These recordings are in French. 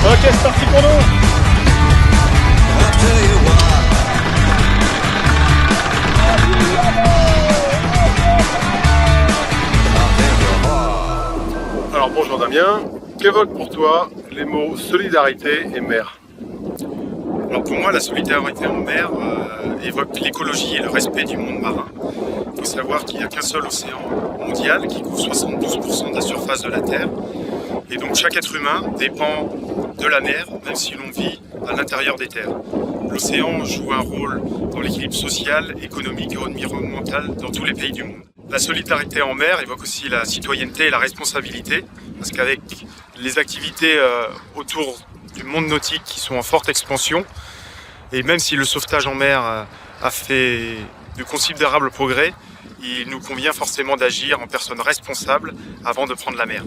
Ok, c'est parti pour nous. Alors bonjour Damien, qu'évoquent pour toi les mots solidarité et mer? Alors pour moi, la solidarité en mer évoque l'écologie et le respect du monde marin. Il faut savoir qu'il n'y a qu'un seul océan mondial qui couvre 72% de la surface de la Terre. Et donc chaque être humain dépend de la mer, même si l'on vit à l'intérieur des terres. L'océan joue un rôle dans l'équilibre social, économique et environnemental dans tous les pays du monde. La solidarité en mer évoque aussi la citoyenneté et la responsabilité, parce qu'avec les activités autour du monde nautique qui sont en forte expansion, et même si le sauvetage en mer a fait de considérables progrès, il nous convient forcément d'agir en personne responsable avant de prendre la mer.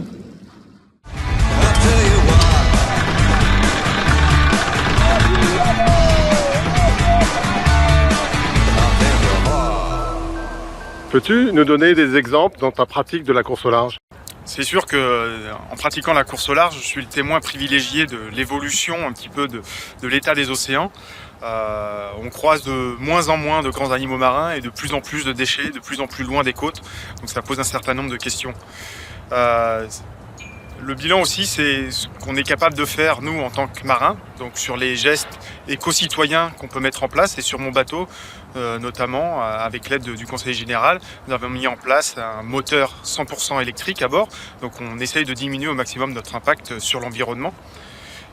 Peux-tu nous donner des exemples dans ta pratique de la course au large? C'est sûr qu'en pratiquant la course au large, je suis le témoin privilégié de l'évolution un petit peu de l'état des océans. On croise de moins en moins de grands animaux marins et de plus en plus de déchets, de plus en plus loin des côtes. Donc ça pose un certain nombre de questions. Le bilan aussi, c'est ce qu'on est capable de faire, nous, en tant que marins, donc sur les gestes éco-citoyens qu'on peut mettre en place. Et sur mon bateau, notamment, avec l'aide du conseiller général, nous avons mis en place un moteur 100% électrique à bord. Donc on essaye de diminuer au maximum notre impact sur l'environnement.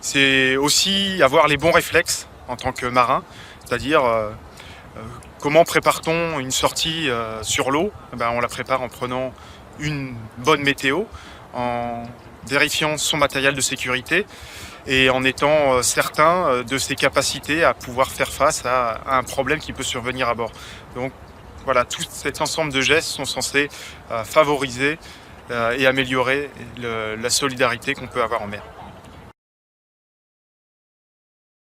C'est aussi avoir les bons réflexes en tant que marin, c'est-à-dire comment prépare-t-on une sortie sur l'eau? On la prépare en prenant une bonne météo, en vérifiant son matériel de sécurité et en étant certain de ses capacités à pouvoir faire face à un problème qui peut survenir à bord. Donc voilà, tout cet ensemble de gestes sont censés favoriser et améliorer la solidarité qu'on peut avoir en mer.